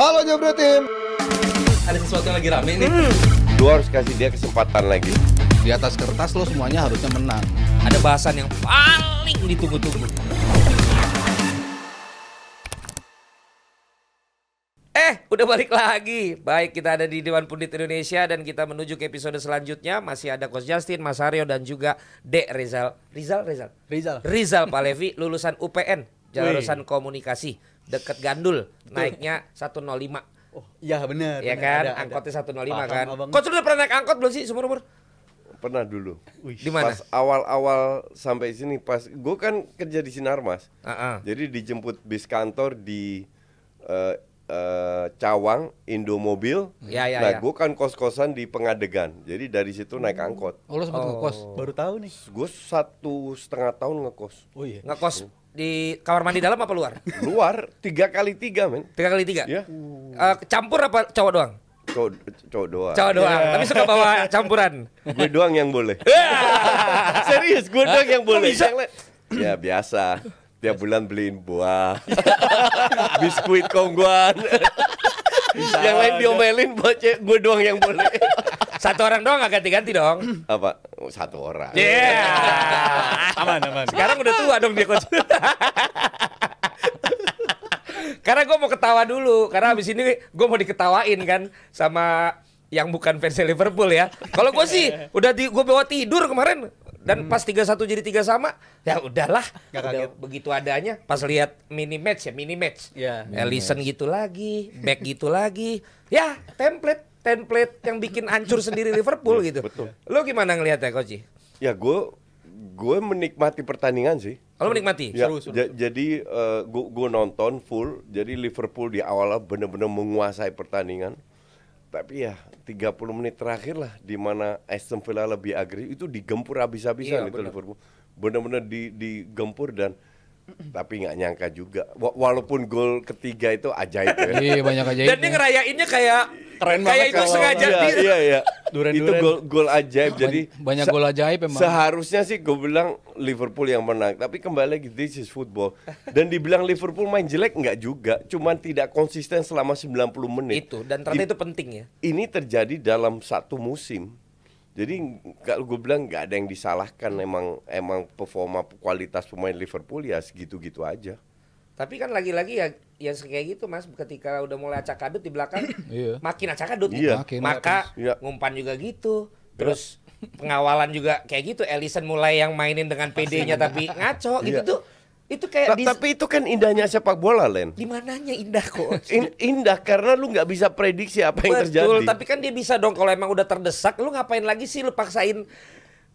Halo Jabro Tim. Ada sesuatu yang lagi rame nih. Lu harus kasih dia kesempatan lagi. Di atas kertas lo semuanya harusnya menang. Ada bahasan yang paling ditunggu-tunggu. Udah balik lagi. Baik, kita ada di Dewan Pundit Indonesia dan kita menuju ke episode selanjutnya. Masih ada Coach Justin, Mas Aryo dan juga Dek Rizal Palevi, lulusan UPN, jurusan komunikasi, deket Gandul, naiknya 105. Oh iya benar. Iya kan, angkotnya 105 kan. Coach udah pernah naik angkot belum sih seumur-umur? Pernah dulu. Di mana? Pas awal-awal sampai sini, pas gue kan kerja di Sinarmas. Jadi dijemput bis kantor di Cawang, Indomobil. Nah, gue kan kos-kosan di Pengadegan. Jadi dari situ naik angkot. Oh, lo sempat ngekos? Baru tahu nih. Gue 1,5 tahun ngekos. Oh iya. Ngekos di kamar mandi dalam apa luar? Luar 3x3 men. 3x3? Iya. Campur apa cowok doang? Cowok doang. Cowok doang, tapi suka bawa campuran. Gue doang yang boleh. Serius, gue doang yang boleh. Ya biasa. Tiap bulan beliin buah, biskuit kongguan. Yang lain diomelin, gue doang yang boleh. Satu orang doang gak ganti-ganti dong? Apa? Satu orang. Aman. Sekarang udah tua dong dia coach. Karena gue mau ketawa dulu, karena abis ini gue mau diketawain kan sama yang bukan fans Liverpool ya. Kalau gue sih udah gue bawa tidur kemarin. Dan pas 3-1 jadi 3 sama, ya udahlah. Udah begitu adanya. Pas lihat mini match. Ya, Alisson gitu lagi, back gitu lagi. Ya, template yang bikin hancur sendiri Liverpool gitu. Betul. Lo gimana ngelihatnya Coach? Ya gue menikmati pertandingan sih. Lo menikmati? Ya, jadi gue nonton full. Jadi Liverpool di awalnya benar-benar menguasai pertandingan. Tapi ya 30 menit terakhir lah di mana Aston Villa lebih agresif, itu digempur habis-habisan itu Liverpool. Benar-benar digempur dan tapi nggak nyangka juga. Walaupun gol ketiga itu ajaib ya. Iya, banyak ajaib. Dan dia ngerayainnya kayak keren kayak banget itu sengaja. Iya. Duren-duren. Itu gol ajaib. Jadi banyak gol ajaib emang. Seharusnya sih gue bilang Liverpool yang menang, tapi kembali lagi this is football. Dan dibilang Liverpool main jelek nggak juga, cuman tidak konsisten selama 90 menit. Itu dan ternyata itu penting ya. Ini terjadi dalam satu musim. Jadi kalau gue bilang nggak ada yang disalahkan, emang performa kualitas pemain Liverpool ya segitu-gitu aja. Tapi kan lagi-lagi ya kayak gitu Mas, ketika udah mulai acak-adut di belakang makin acak-adut. Iya. Maka Iya. ngumpan juga gitu. Terus pengawalan juga kayak gitu. Alisson mulai yang mainin dengan PD-nya tapi ngaco gitu tuh. Itu kayak tapi itu kan indahnya sepak bola, Len. di mananya indah kok. Indah karena lu nggak bisa prediksi apa yang terjadi. Betul, tapi kan dia bisa dong kalau emang udah terdesak, lu ngapain lagi sih lu paksain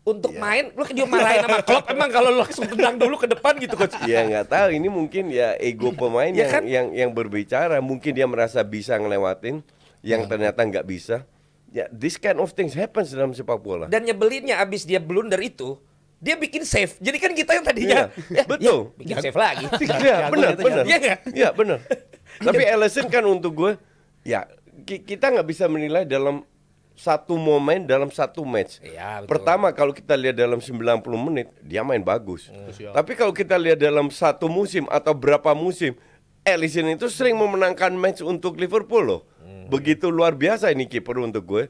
untuk main, lu dia marahin sama Klopp emang kalau lu langsung tendang dulu ke depan gitu coach. Ya nggak tahu, ini mungkin ya ego pemain Ya kan? yang berbicara, mungkin dia merasa bisa ngelewatin yang ternyata nggak bisa. Ya, this kind of things happens dalam sepak bola. Dan nyebelinnya abis dia blunder itu, dia bikin save. Jadi kan kita yang tadinya betul. bikin save lagi. Iya, benar. Iya nggak? Iya, benar. Tapi Alisson kan untuk gue, ya kita nggak bisa menilai dalam satu momen dalam satu match. Iya, betul. Pertama kalau kita lihat dalam 90 menit dia main bagus. Tapi kalau kita lihat dalam satu musim atau berapa musim, Alisson itu sering memenangkan match untuk Liverpool loh. Begitu luar biasa ini kiper untuk gue.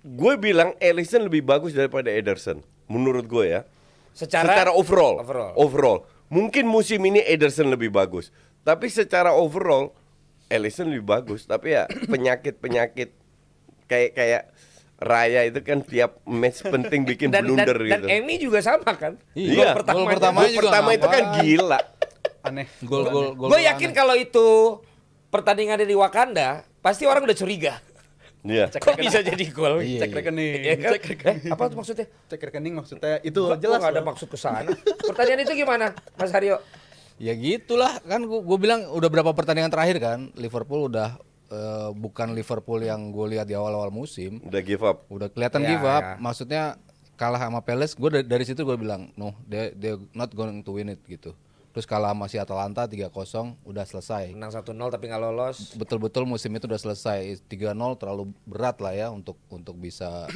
Gue bilang Alisson lebih bagus daripada Ederson menurut gue ya. Secara overall. Mungkin musim ini Ederson lebih bagus. Tapi secara overall Alisson lebih bagus. Tapi ya penyakit kayak Raya itu kan tiap match penting bikin blunder gitu. Dan Emi juga sama kan? Iya. Gol pertama itu kan gila. Aneh. Gol. Gue yakin kalau itu pertandingan di Wakanda, pasti orang udah curiga. Iya. Kok bisa jadi gol? Iya. Cek rekening. Iya kan? Apa tuh maksudnya? Cek rekening maksudnya itu Gua jelas nggak ada loh. maksud ke sana. Pertanyaan itu gimana, Mas Haryo? Ya gitulah kan gue bilang udah berapa pertandingan terakhir kan Liverpool udah bukan Liverpool yang gue lihat di awal-awal musim. Udah give up. Udah kelihatan Ya, give up. ya. Maksudnya kalah sama Palace. Gue dari situ gue bilang no, they not going to win it gitu. Terus kalah sama si Atalanta 3-0 udah selesai. Menang 1-0 tapi nggak lolos. Betul-betul musim itu udah selesai. 3-0 terlalu berat lah ya untuk bisa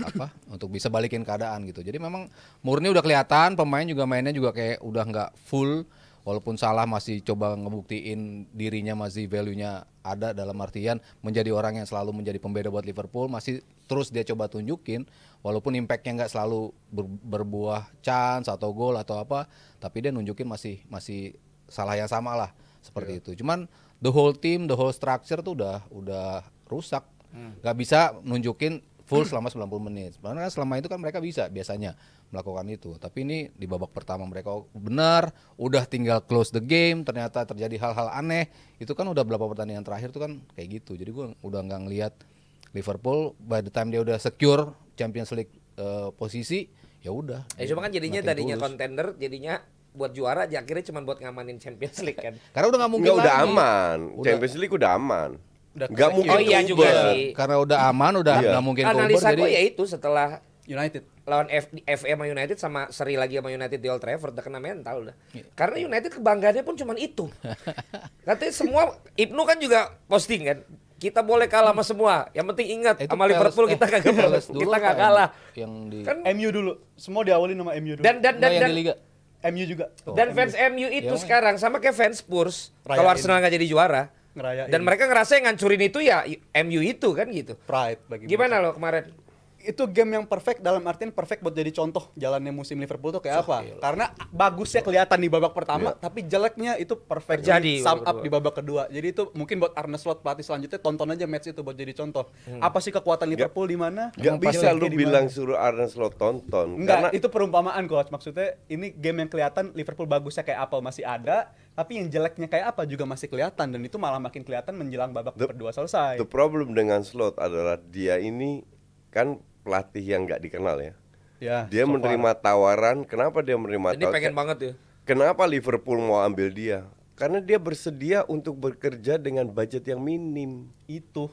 untuk bisa balikin keadaan gitu. Jadi memang murni udah kelihatan, pemain juga mainnya juga kayak udah nggak full. walaupun Salah masih coba ngebuktiin dirinya masih value-nya ada dalam artian menjadi orang yang selalu menjadi pembeda buat Liverpool, masih terus dia coba tunjukin walaupun impact-nya nggak selalu berbuah chance atau gol atau apa, tapi dia nunjukin masih Salah yang sama lah seperti itu. Cuman the whole team, the whole structure tuh udah rusak. Nggak bisa nunjukin full selama 90 menit. Karena selama itu kan mereka biasanya melakukan itu. Tapi ini di babak pertama mereka benar, udah tinggal close the game, ternyata terjadi hal-hal aneh. Itu kan udah berapa pertandingan terakhir tuh kan kayak gitu. Jadi gue udah nggak ngelihat Liverpool by the time dia udah secure Champions League posisi, ya udah. Cuma kan jadinya tadinya kontender, jadinya buat juara, akhirnya cuma buat ngamanin Champions League kan. Karena udah nggak mungkin Nggak, udah lagi. aman. Champions League udah aman. Nggak mungkin Oh iya juga ubah. sih. Karena udah aman, udah nggak mungkin Analisa jadi gue ya itu setelah United. lawan FA sama United sama seri lagi sama United di Old Trafford udah kena mental udah. Karena United kebanggaannya pun cuma itu. Katanya semua Ibnu kan juga posting kan. Kita boleh kalah sama semua. Yang penting ingat Itu sama Liverpool kita kagak Palace dulu kita nggak apa kalah. yang di Kan MU dulu. Semua diawali sama MU dulu. dan Nggak yang di liga. MU juga. dan fans MU itu Ya, sekarang sama kayak fans Spurs Rayain. kalau Arsenal nggak jadi juara. Ngerayain. Dan mereka ngerasa yang ngancurin itu ya MU itu kan gitu. Pride bagi Gimana lo kemarin? itu game yang perfect, dalam artian perfect buat jadi contoh jalannya musim Liverpool tuh kayak apa. Karena bagusnya kelihatan di babak pertama, tapi jeleknya itu perfect Terjadi sum babak up kedua. di babak kedua. Jadi itu mungkin buat Arne Slot pelatih selanjutnya, tonton aja match itu buat jadi contoh. Apa sih kekuatan Liverpool di mana? Nggak bisa jeleknya lu di mana? bilang suruh Arne Slot tonton. Enggak, itu perumpamaan coach. Maksudnya ini game yang kelihatan Liverpool bagusnya kayak apa masih ada, tapi yang jeleknya kayak apa juga masih kelihatan, dan itu malah makin kelihatan menjelang babak kedua selesai. The problem dengan Slot adalah dia ini kan pelatih yang nggak dikenal ya. Ya, Dia so far. menerima tawaran. Kenapa dia menerima Ini pengen banget ya. Kenapa Liverpool mau ambil dia? Karena dia bersedia untuk bekerja dengan budget yang minim. Itu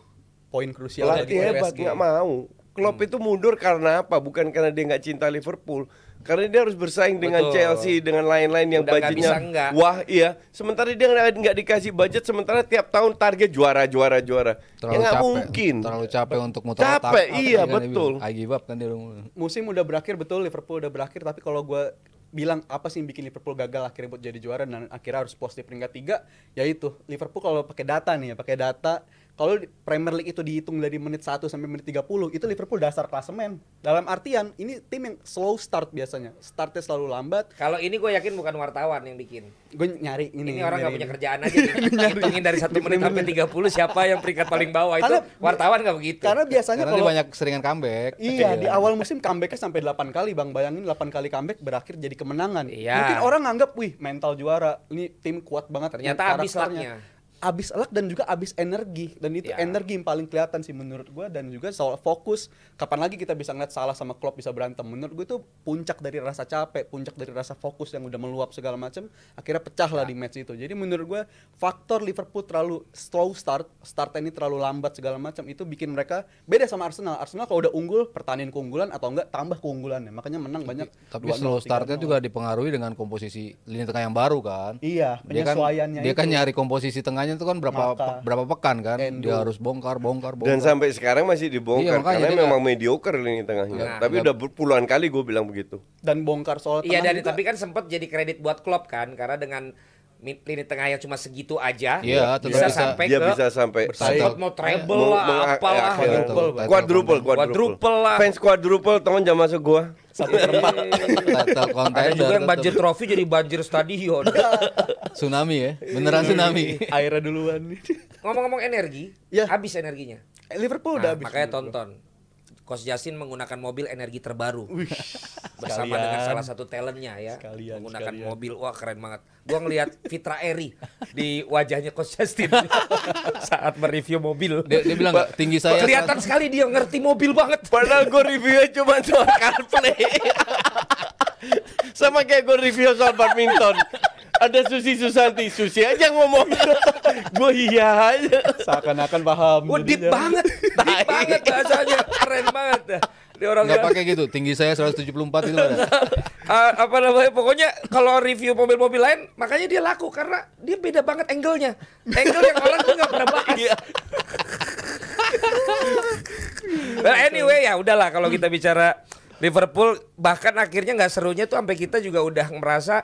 poin krusial Pelatih bagi hebat PSG. nggak mau. Klopp itu mundur karena apa? Bukan karena dia nggak cinta Liverpool. Karena dia harus bersaing dengan Betul. Chelsea, dengan lain-lain yang Udah nggak budgetnya bisa nggak. wah iya. Sementara dia nggak dikasih budget, sementara tiap tahun target juara. Ya nggak mungkin. Terlalu capek untuk muter Capek, otak. iya, Kan dia betul. bilang, I give up kan dia udah. Musim udah berakhir, betul, Liverpool udah berakhir, tapi kalau gue bilang apa sih yang bikin Liverpool gagal akhirnya buat jadi juara dan akhirnya harus post di peringkat 3, yaitu Liverpool kalau pakai data nih ya, pakai data. Kalau di Premier League itu dihitung dari menit 1 sampai menit 30, itu Liverpool dasar klasemen. Dalam artian ini tim yang slow start biasanya. Startnya selalu lambat. Kalau ini gue yakin bukan wartawan yang bikin. Gue nyari Ini orang nggak punya kerjaan aja. Hitungin dari 1 Di menit sampai 30 siapa yang peringkat paling bawah itu. Karena- Wartawan nggak begitu. Karena biasanya Karena dia kalau banyak seringan comeback. Iya, di awal musim comebacknya sampai 8 kali, Bang. Bayangin 8 kali comeback berakhir jadi kemenangan. Iya. Mungkin orang nganggap, wih, mental juara. Ini tim kuat banget. Ternyata habis karakternya. lucknya. Abis luck dan juga abis energi. Dan itu Ya. energi yang paling kelihatan sih menurut gue. Dan juga soal fokus. Kapan lagi kita bisa ngeliat Salah sama Klopp bisa berantem. Menurut gue itu puncak dari rasa capek, puncak dari rasa fokus yang udah meluap segala macam. Akhirnya pecah lah di match itu. Jadi menurut gue faktor Liverpool terlalu slow start ini terlalu lambat segala macam, itu bikin mereka beda sama Arsenal. Arsenal kalau udah unggul, pertahanin keunggulan atau enggak tambah keunggulannya. Makanya menang banyak. Tapi 2-0, slow startnya 3-0. juga dipengaruhi dengan komposisi lini tengah yang baru kan. Iya, Dia kan, penyesuaiannya dia kan itu. nyari komposisi tengahnya itu kan Maka, berapa pekan kan. Endo. Dia harus bongkar. Dan sampai sekarang masih Iya, dibongkar makanya karena dia memang mediocre lini tengahnya. Nah, Tapi udah puluhan kali gue bilang begitu. Dan bongkar soal Iya, tengah dan juga. tapi kan sempat jadi kredit buat Klopp kan, karena dengan lini tengah yang cuma segitu aja, Iya, tetap bisa bisa. sampai Dia ke bisa sampai sempat mau treble lah, apalah, Quadruple. quadruple lah. Fans quadruple teman jangan masuk gua. Title Ada contender juga yang tetap. banjir trofi jadi banjir stadion. Tsunami ya. Beneran tsunami. Airnya duluan nih. Ngomong-ngomong energi, Iya. habis energinya. Liverpool Nah, udah habis. makanya menurut gua. tonton. Coach Justin menggunakan mobil energi terbaru bersama sekalian. dengan salah satu talentnya ya, Sekalian, menggunakan sekalian. mobil, wah keren banget. Gua ngelihat Fitra Eri di wajahnya Coach Justin saat mereview mobil. Dia bilang nggak, tinggi saya Kelihatan sekali dia ngerti mobil banget. Padahal gue reviewnya cuma soal CarPlay. Sama kayak gue review soal badminton. Ada Susi Susanti, Susi aja ngomong. Gue iya aja. Seakan-akan paham. Wah, deep jadinya. banget, deep banget bahasanya, keren banget dah. Dia orang nggak pakai gitu. Tinggi saya 174 itu ada. apa namanya, pokoknya kalau review mobil-mobil lain, makanya dia laku karena dia beda banget angle-nya. Angle yang orang tuh nggak pernah bahas. Well, anyway ya udahlah kalau kita bicara Liverpool, bahkan akhirnya nggak serunya tuh sampai kita juga udah merasa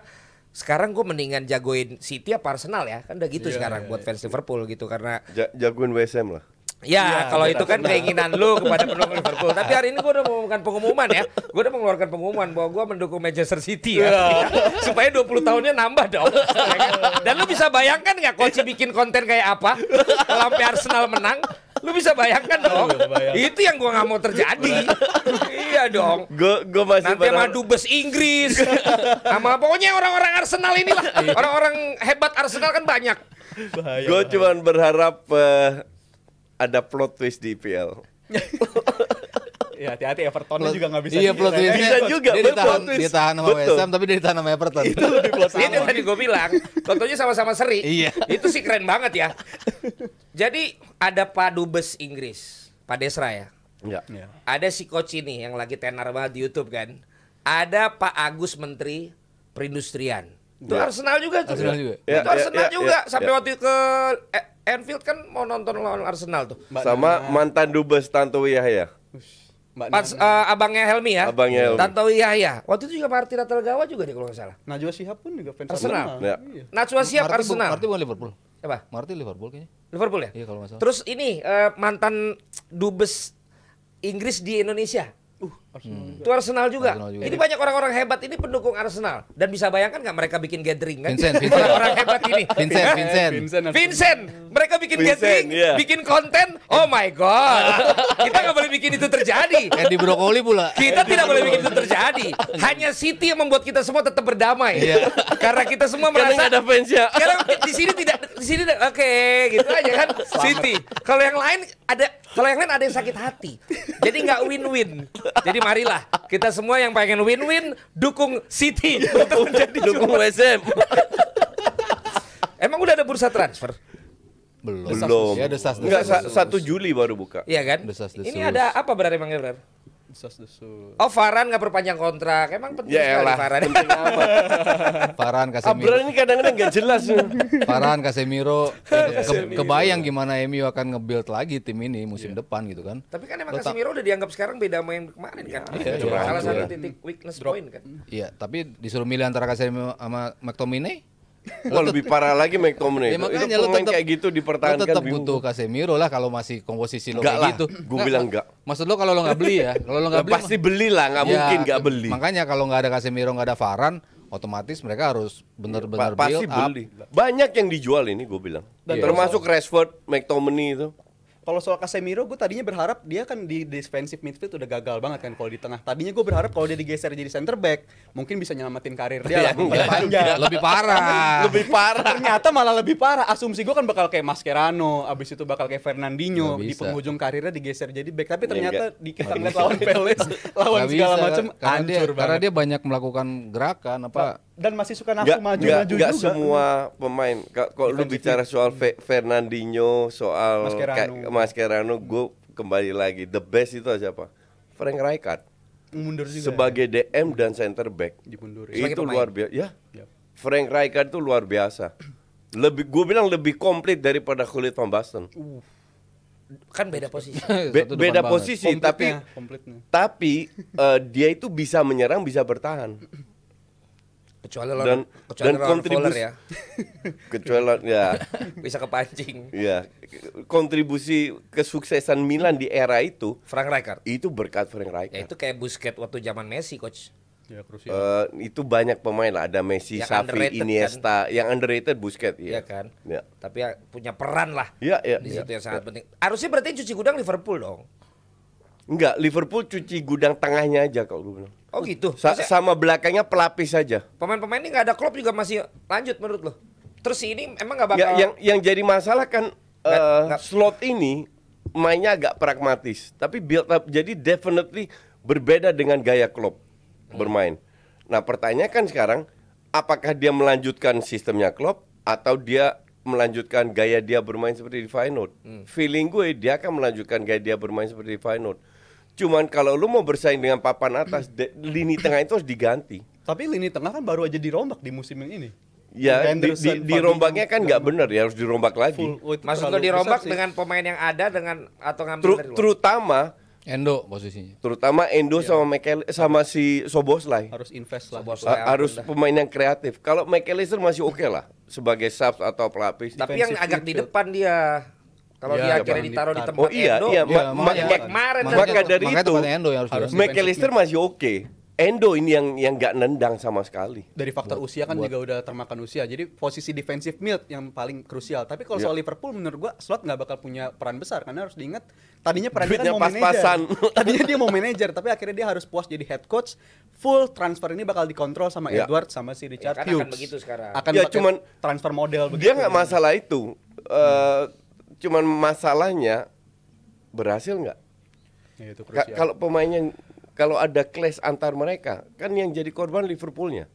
sekarang gue mendingan jagoin City apa Arsenal ya, kan udah gitu sekarang buat fans Liverpool gitu karena Jagoin WSM lah. ya, kalau itu kan keinginan lu kepada pendukung Liverpool. Tapi hari ini gue udah mengumumkan pengumuman ya. Gue udah mengeluarkan pengumuman bahwa gue mendukung Manchester City ya. Supaya 20 tahunnya nambah dong. Dan lu bisa bayangkan nggak coach bikin konten kayak apa kalau sampai Arsenal menang? Lu bisa bayangkan dong. Itu yang gue nggak mau terjadi. Iya dong. Gue masih Nanti sama dubes Inggris, sama pokoknya orang-orang Arsenal inilah. Orang-orang hebat Arsenal kan banyak. Gue cuman berharap ada plot twist di IPL. Ya hati-hati Evertonnya juga nggak bisa. Iya, plot twistnya Bisa juga, dia plot twist. ditahan sama Betul. West Ham tapi dia ditahan sama Everton. Itu lebih plot Itu yang tadi gue bilang, contohnya sama-sama seri. Iya. Itu sih keren banget ya. Jadi ada Pak Dubes Inggris, Pak Desra ya. Enggak. Ya. Ada si coach ini yang lagi tenar banget di YouTube kan. Ada Pak Agus Menteri Perindustrian. Itu Ya. Arsenal juga tuh. Arsenal juga. Itu Arsenal juga. Ya. Sampai waktu ke Anfield kan mau nonton lawan Arsenal tuh. Sama mantan dubes Tantowi Yahya. Mbak Pas abangnya Helmi ya. Abangnya Helmi. Tantowi Yahya. Waktu itu juga Marty Ratalegawa juga deh kalau nggak salah. Najwa Shihab pun juga fans Arsenal. Ya. Iya. Najwa Shihab Arsenal. Marty bukan Liverpool. Apa? Marty Liverpool kayaknya. Liverpool ya? Iya kalau nggak salah. Terus ini mantan dubes Inggris di Indonesia. Itu Arsenal juga. Arsenal juga. Ini banyak orang-orang hebat ini pendukung Arsenal. Dan bisa bayangkan nggak mereka bikin gathering kan? Vincent. Orang-orang hebat ini. Vincent, mereka bikin Vincent, gathering, iya. bikin konten. Oh my god, kita nggak boleh bikin itu terjadi. Andy Brokoli pula. Kita tidak boleh bikin itu terjadi. Hanya City yang membuat kita semua tetap berdamai. Iya. Karena kita semua Karena merasa nggak ada fansnya. karena di sini oke, gitu aja kan. City. Kalau yang lain ada yang sakit hati. Jadi nggak win-win. Jadi marilah kita semua yang pengen win-win dukung City untuk menjadi Dukung WSM. Emang udah ada bursa transfer? Belum. Ya, desas. Enggak, 1 Juli baru buka. Iya kan? Desas-desus. Ini ada apa berarti emangnya Brar? Desas-desus. Oh, Varane nggak perpanjang kontrak. Emang penting Ya sekali elah, Varane. penting amat. Varane, Abrar Casemiro. ini kadang-kadang nggak jelas. Varane, Casemiro. Kebayang gimana MU akan nge-build lagi tim ini musim depan gitu kan. Tapi kan emang Casemiro udah dianggap sekarang beda main kemarin kan. Iya, Salah iya. satu titik weakness point kan. Iya, tapi disuruh milih antara Casemiro sama McTominay, Wah, lebih parah lagi Ya, McTominay. makanya itu lu pemain tetap- kayak gitu lo dipertahankan tetap bingung. butuh Casemiro lah kalau masih komposisi lo Enggak kayak lah, gitu. gua bilang enggak. Maksud lo kalau lo nggak beli ya, kalau lo nggak beli Pasti belilah, nggak ya, mungkin nggak beli. Makanya kalau nggak ada Casemiro, nggak ada Varane, otomatis mereka harus benar-benar Pasti build up. beli. Banyak yang dijual ini gue bilang. Dan Termasuk Rashford, McTominay itu. Kalau soal Casemiro, gue tadinya berharap dia kan di defensive midfield udah gagal banget kan kalau di tengah. Tadinya gue berharap kalau dia digeser jadi center back, mungkin bisa nyelamatin karir dia lah. Enggak. Panjang. Lebih parah. Lebih parah. Ternyata malah lebih parah. Asumsi gue kan bakal kayak Mascherano, abis itu bakal kayak Nggak Fernandinho di bisa. penghujung karirnya digeser jadi back. Tapi ternyata enggak. di kita ngeliat lawan Palace, lawan Nggak segala bisa, macam karena dia, hancur karena banget. dia banyak melakukan gerakan apa. Dan masih suka nafsu maju-maju Nggak juga. semua pemain. Kalau lu Defensive bicara soal Fernandinho, soal Mascherano. kayak Mascherano, gue kembali lagi. The best itu siapa? Frank Rijkaard. Mundur juga. Sebagai DM dan center back. Dimundurin. Sebagai Itu pemain. luar biasa. Ya. Yap. Frank Rijkaard itu luar biasa. Gue bilang lebih komplit daripada Khalid Van Basten. Kan beda posisi. Satu depan Beda banget. posisi, Komplitnya. tapi dia itu bisa menyerang, bisa bertahan. Kecuali Dan Ron kontribusi Fowler ya. kecuali ya, Bisa kepancing. ya kontribusi kesuksesan Milan di era itu Frank Rijkaard. itu berkat Frank Ya Rijkaard. itu kayak Busquets waktu zaman Messi, coach. Ya krusial. Itu banyak pemain lah, ada Messi, Yang Xavi, underrated Iniesta, yang underrated Busquets, Iya ya. kan? Ya. Tapi ya punya peran lah. Iya, iya, Di iya, situ yang sangat iya. penting. Harusnya berarti cuci gudang Liverpool dong. Enggak, Liverpool cuci gudang tengahnya aja kalau gue bilang. Oh gitu. Sa- Maksudnya sama belakangnya pelapis saja. pemain-pemain ini nggak ada Klopp juga masih lanjut menurut lo. Terus ini emang nggak bakal. Ya, yang jadi masalah kan Nggak- slot ini mainnya agak pragmatis, tapi build up jadi definitely berbeda dengan gaya Klopp bermain. Nah, pertanyaannya kan sekarang apakah dia melanjutkan sistemnya Klopp atau dia melanjutkan gaya dia bermain seperti di Feyenoord? Feeling gue dia akan melanjutkan gaya dia bermain seperti di Feyenoord. Cuman kalau lu mau bersaing dengan papan atas, lini tengah itu harus diganti. Tapi lini tengah kan baru aja dirombak di musim yang ini. Ya, Henderson, dirombaknya kan nggak Fabinho, benar, ya harus dirombak lagi. full. Oh, itu Maksud lo terlalu dirombak besar sih. dengan pemain yang ada dengan atau ngambil dari lo? Terutama Endo posisinya. Terutama Endo sama sama si Soboslai. Harus invest lah. Soboslai. Harus pemain yang kreatif. Kalau McAllister masih oke lah sebagai subs atau pelapis. Tapi yang Defensive agak di midfield. depan dia. Kalau Iya, dia akhirnya Bang, ditaruh di ditaruh. tempat Oh iya, Endo. iya. Iya, kayak kemarin maka dari makanya itu tempatnya Endo yang harus harus diganti. McAllister masih oke. Endo ini yang nggak nendang sama sekali. Dari faktor usia kan juga udah termakan usia. Jadi posisi defensive mid yang paling krusial. Tapi kalau soal Liverpool menurut gua Slot nggak bakal punya peran besar karena harus diingat tadinya peran dia Duitnya kan mau pas-pasan. manajer. Tadinya dia mau manajer tapi akhirnya dia harus puas jadi head coach. Full transfer ini bakal dikontrol sama Ya. Edward sama si Richard kan Hughes. akan begitu sekarang. Akan Ya, pakai cuman transfer model begitu. Dia nggak masalah itu. Cuman masalahnya berhasil nggak? Ya, itu krusial. Kalau pemainnya kalau ada clash antar mereka, kan yang jadi korban Liverpoolnya.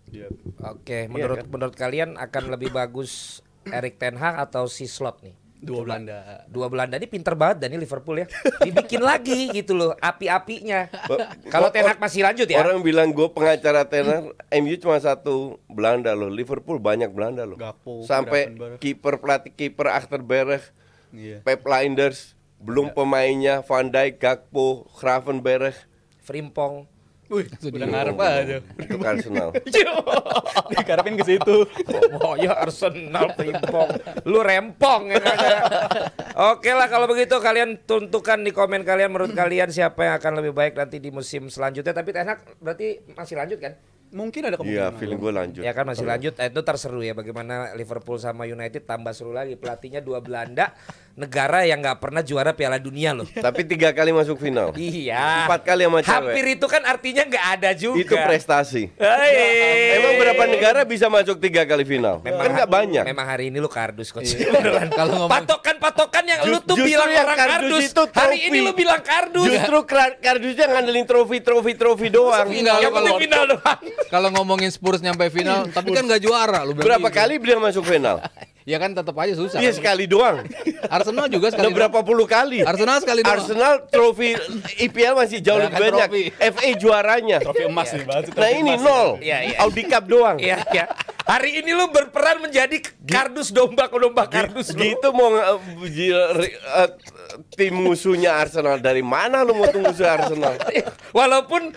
Iya. Oke, kan? menurut kalian akan lebih bagus Erik ten Hag atau si Slot nih? Dua Belanda. Dua Belanda ini pinter banget dan ini Liverpool ya. Dibikin lagi gitu loh, api-apinya. Kalau Ten Hag masih lanjut ya. Orang bilang gue pengacara Ten Hag, MU cuma satu Belanda loh, Liverpool banyak Belanda loh. Gakpo, Sampai Gravenberch. pelatih kiper Achterberg, Iya. Pep Lijnders, belum pemainnya Van Dijk, Gakpo, Gravenberch. Frimpong. Wih, udah ngarep aja. Itu Arsenal. Dikarepin ke situ. Oh ya Arsenal Frimpong. Lu rempong ya kagak? Oke lah kalau begitu kalian tentukan di komen kalian menurut kalian siapa yang akan lebih baik nanti di musim selanjutnya. Tapi Ten Hag berarti masih lanjut kan? Mungkin ada Iya, kemungkinan. feeling gue lanjut. Ya kan masih lanjut. Itu terseru ya bagaimana Liverpool sama United tambah seru lagi. Pelatihnya dua Belanda, negara yang nggak pernah juara Piala Dunia loh. Tapi 3 kali masuk final. Iya. 4 kali sama cewek. Hampir itu kan artinya nggak ada juga. Itu prestasi. Hei. Emang berapa negara bisa masuk 3 kali final? Kan nggak banyak. Memang hari ini lu kardus coach. Kalau ngomong Patokan-patokan yang lu tuh Justru bilang yang orang kardus kardus. itu Hari trofi. ini lu bilang kardus. Justru kardusnya ngandelin trofi doang. Final, Yang penting kalau- final doang. kalau ngomongin Spurs nyampe final, tapi kan nggak juara. Lu bilang Berapa gitu. kali beliau masuk final? Ya kan tetap aja susah. Iya kan? sekali doang. Arsenal juga Udah sekali. berapa puluh kali? Arsenal sekali doang. Arsenal trofi IPL masih jauh Ya lebih kan, banyak. trofi. FA juaranya. Trofi emas nih, bahas Nah ini 0. Iya, iya. Audi Cup doang. Iya, iya. Hari ini lu berperan menjadi kardus domba kardus lu. Gitu mau tim musuhnya Arsenal dari mana lu mau tunggu musuh Arsenal? Walaupun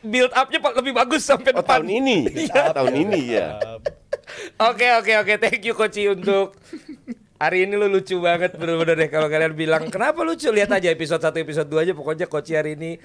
build up-nya lebih bagus sampai Oh, depan. tahun ini. Tahun ini ya. Oke, thank you Koci untuk hari ini lu lucu banget bener-bener deh kalau kalian bilang kenapa lucu, lihat aja episode 1 episode 2 aja pokoknya Koci hari ini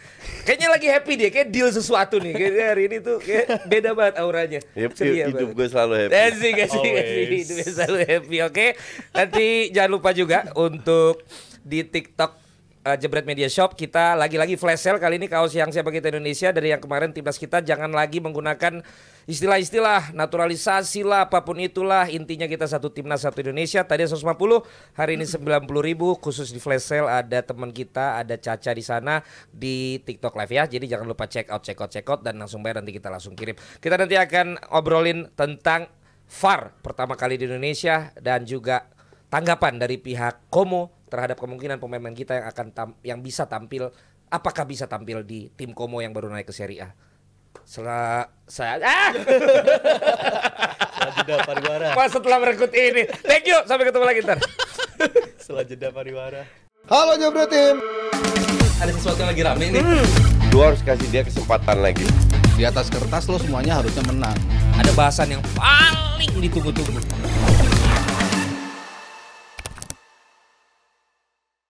kayaknya lagi happy dia, kayak deal sesuatu nih kayaknya hari ini tuh kayak beda banget auranya. Ceria Hidup banget. gue selalu happy. Asik, hidupnya selalu happy. Oke, nanti jangan lupa juga untuk di TikTok Jebret Media Shop kita lagi-lagi flash sale kali ini kaos yang siapa kita Indonesia dari yang kemarin timnas kita. Jangan lagi menggunakan istilah-istilah naturalisasi lah apapun itulah, intinya kita satu timnas satu Indonesia. Tadi 150, hari ini 90.000 khusus di flash sale. Ada teman kita, ada Caca di sana di TikTok Live ya. Jadi jangan lupa check out dan langsung bayar, nanti kita langsung kirim. Kita nanti akan obrolin tentang VAR pertama kali di Indonesia dan juga tanggapan dari pihak Como terhadap kemungkinan pemain kita yang akan yang bisa tampil, apakah bisa tampil di tim Como yang baru naik ke Serie A. Setelah jeda pariwara. Pas setelah berikut ini. Thank you, sampai ketemu lagi ntar. Setelah jeda pariwara. Halo Jebret Tim. Ada sesuatu yang lagi rame nih. Lu harus kasih dia kesempatan lagi. Di atas kertas lo semuanya harusnya menang. Ada bahasan yang paling ditunggu-tunggu.